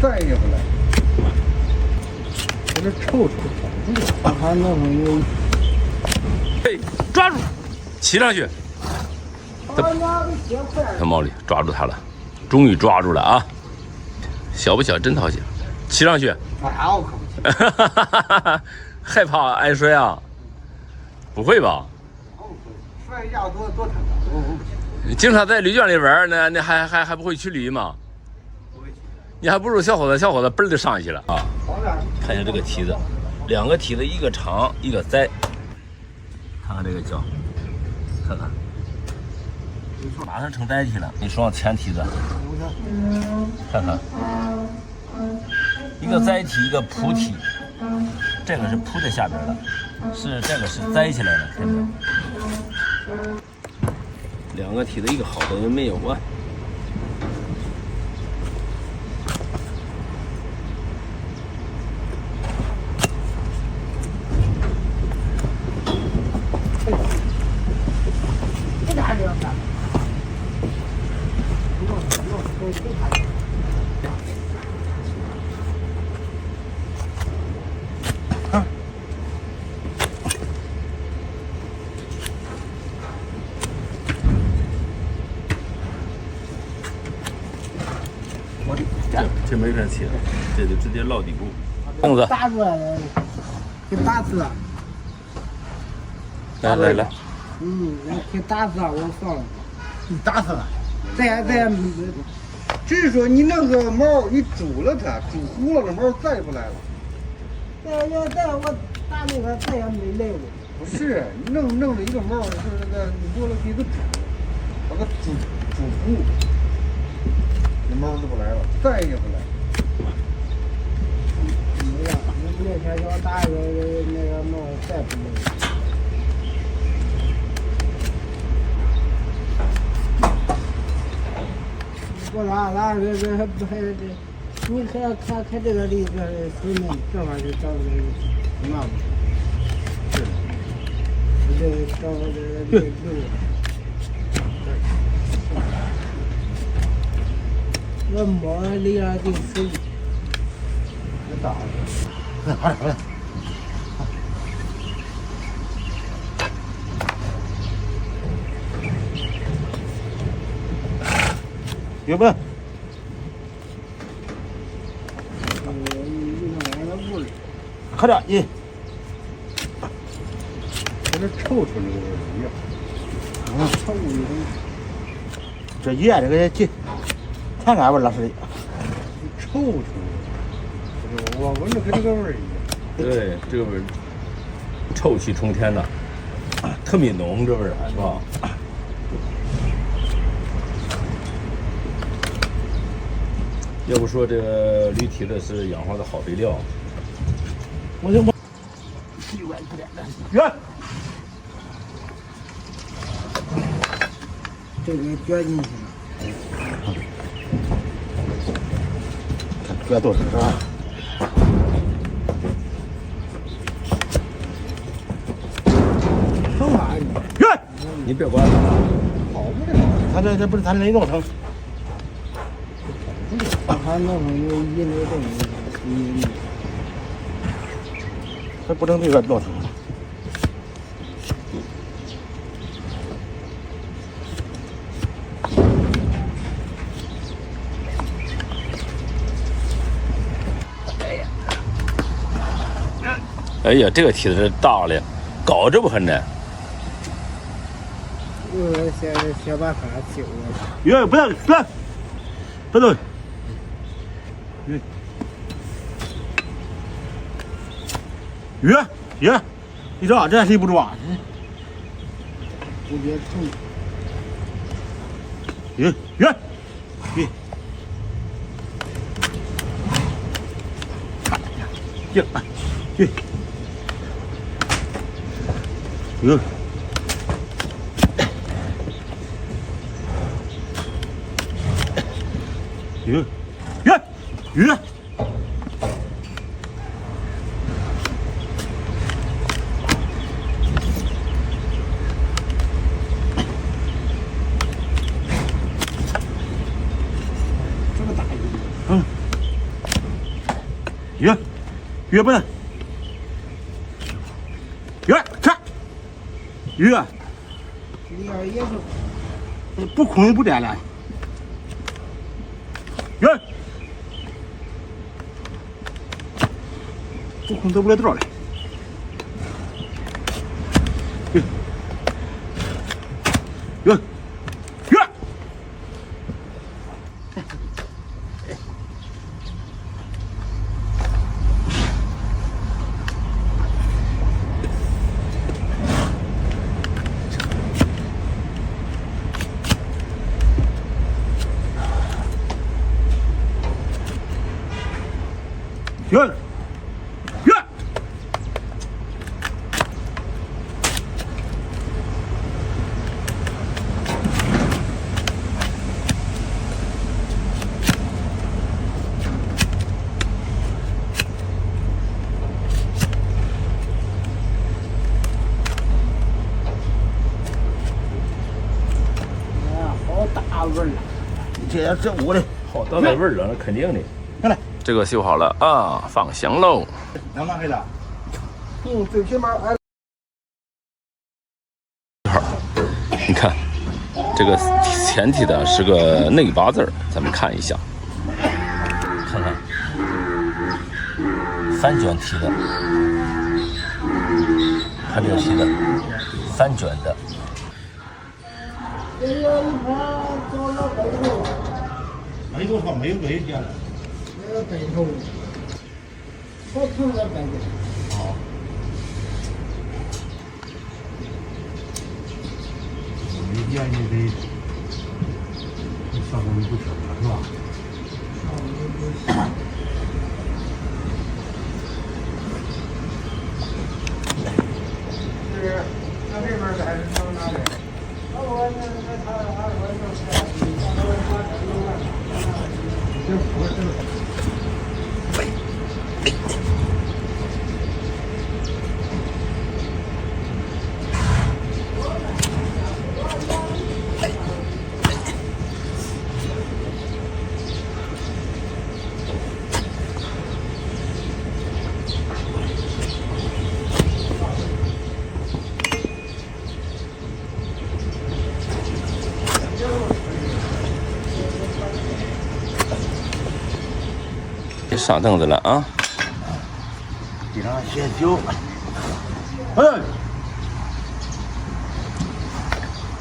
再也不来。我这臭臭，还那会有。嘿，抓住，骑上去。小毛驴抓住它了，终于抓住了啊！小不小，真讨喜。骑上去。哎，我可不行。害怕挨摔啊？不会吧？摔一下多疼啊！我不行。你经常在驴圈里玩，那还不会骑驴吗？不会骑。你还不如小伙子嘣儿就上去了啊！看一下这个蹄子，两个蹄子，一个长一个栽。看看这个脚，看看，马上成栽蹄了。你双前蹄子，看看，一个栽蹄，一个蹼蹄。这个是蹼在下边的，这个是栽起来的，看见没？两个蹄子，一个好的人没有啊。这咋这样干？这没法切，这就直接落底部。凳子打出来了，给打死了。来，给打死了，我放了。你打死了？再，只是说你弄个毛，你煮了它，煮糊了，这毛再也不来了。再我打那个再也没来过。不是，弄了一个毛，是那个你过了给它煮，把它煮糊，那毛就不来了，再也不来。没呀，你那天要打一个那个毛，再不来。我拉这还不还这？你看这个里边的水面，这玩意儿找这个什么？是，这找这个我摸里边的水，太大了，快！有没？快点，你。这是臭出来的鱼，臭鱼。这鱼这个进，看看吧，老师。臭出来的，我闻着跟这个味儿一样。对，这个味儿臭气冲天的，特别浓，这味儿是吧？要不说这个驴蹄子是养活的好肥料。我就摸，奇怪不点的，卷，这个卷进去了，卷多少是吧？疼啥你？卷，你别管它，好不了，他这不是他那种疼。他那会有一类东西，他不能这个落疼。哎呀，这个蹄子大了，搞这不很难。我现在想办法救了。别不要别，别动。鱼，你这这立不住啊！直接疼。鱼，鱼。越不能，看，你要也是不空也不掂了，不空走不了道了，好大味儿了。这我的好大的味儿了，那肯定的。看来这个修好了啊，放香喽。两万块的。最起码俺。你看，这个前提的是个内八字儿，咱们看一下，看看翻卷提的，看这个提的翻卷的。没多少，没有这些了。没有背头，好疼的背头。好。没见你得上面不挑了是吧？是，那这边还是能拿的。那我那他上凳子了啊！地上写酒，哎，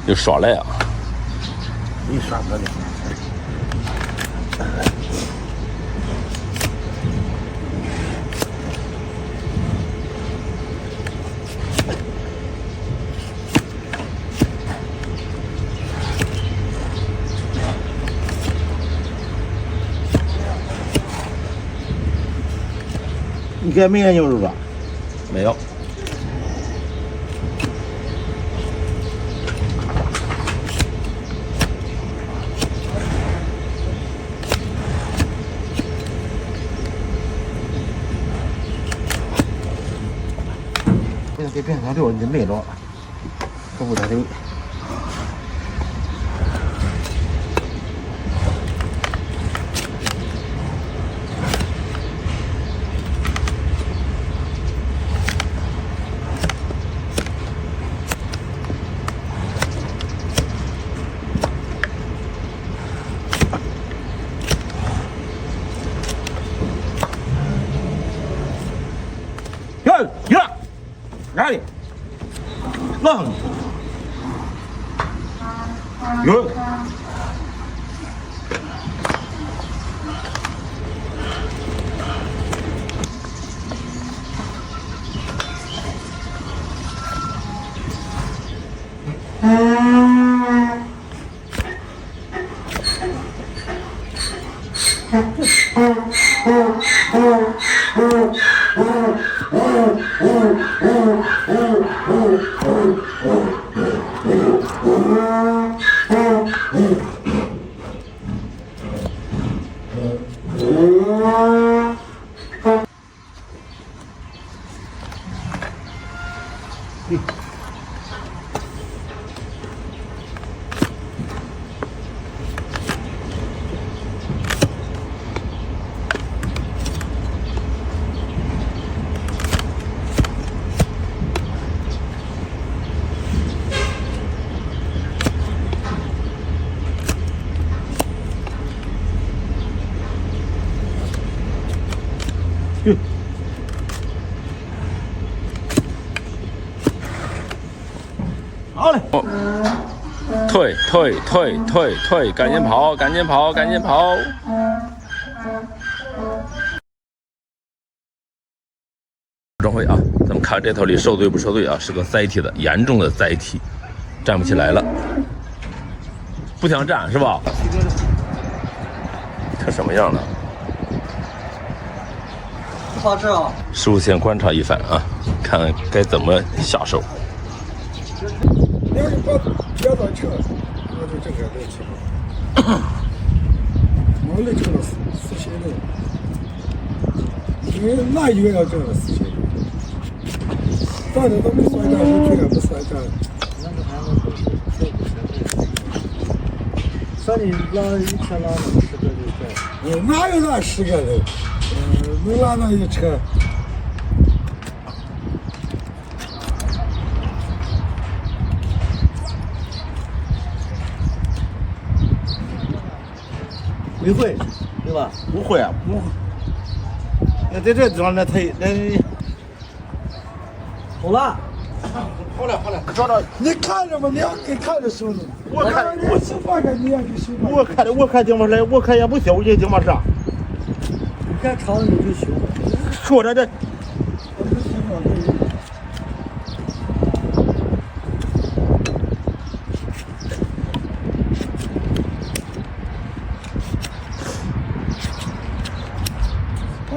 又耍赖啊！没耍过的。你该没研究是吧？没有。不行，给变成六，你没了，可不得了。哪里？那有。好嘞。退，赶紧跑，赶紧跑，赶紧跑！转回啊，咱们看这头里收队不收队啊？是个载体的，严重的载体，站不起来了，不想站是吧？看什么样了？好吃啊！师傅先观察一番啊，看该怎么下手。要是把别到车，我就这个来吃了。我来挣了4000多，因为那一个要挣了4000多，咱这都没算账，我这个不算账。说你拉一车拉了10个就这样。哪有那10个人？能拉那一车？没会，对吧？不会啊，不会。那在这地方那好了，好了，找到。你看着吧，你要给看着手呢。我看你习惯了，你也给习惯。我看经贸来，我看也不行，我就经贸上。你看长了你就行。说着这。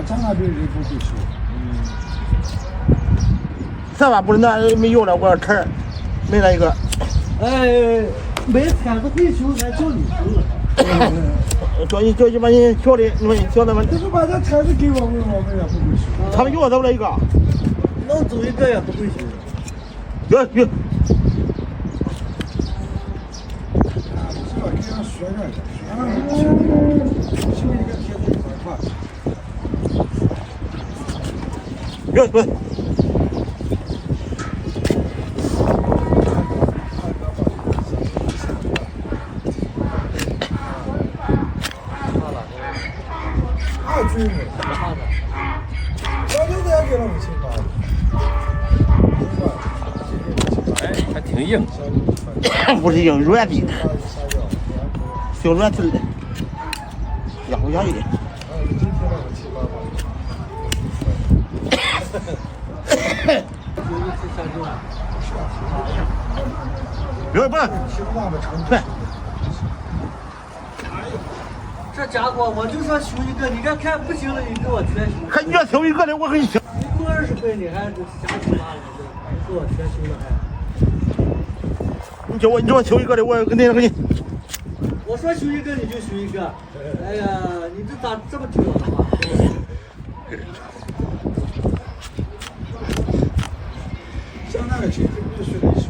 咱那边人不会修。咱把不是那没用了，我要车没那一个。哎，没摊子会修，俺叫你修了。叫你把你小的，你小的吧。就是把这摊子给我们也不会修。他们给我走了一个。能走一个也不会修。有。是吧？给俺学着去，修一个贴子100块。有。哎，还挺硬，不是硬，软的，小软脆的，压一点。别不，对。这家伙，我就说修一个，你看不行了，你给我全修。看你要修一个的，我给你修。你给我20分，你还瞎鸡巴了，给我全修了还。你叫我修一个的，我给你。我说修一个你就修一个，哎呀，你这咋这么折腾啊？像那个车必须得修。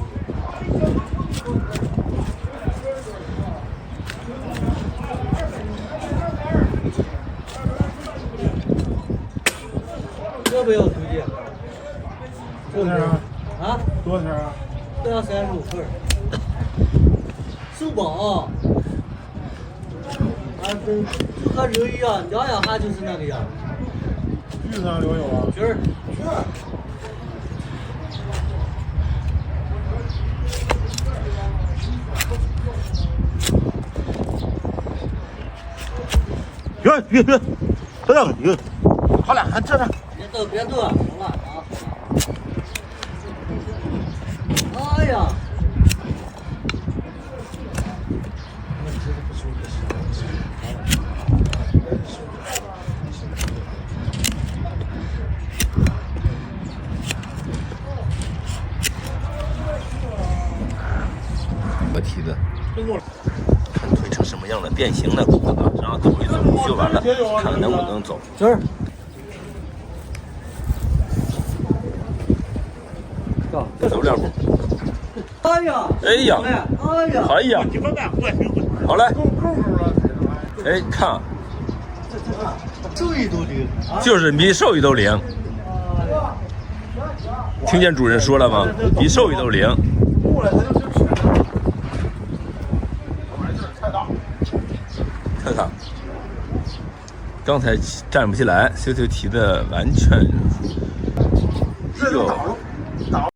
要不要徒弟？多少钱啊？啊？多少钱啊？都要35份。受饱。啊，就和人一样，两下就是那个样。鱼上留有啊？今儿。别，这样有，好了，还这。别动，行了啊。哎呀！我提的，看推成什么样的变形的裤子啊，然后走一走，修完了，看看能不能走。今儿。走2步。哎呀！哎呀！哎呀！好嘞。哎，看，瘦一都灵，就是比瘦一都灵。听见主人说了吗？比瘦一都灵。看看，刚才站不起来，这就提的完全。这就倒了。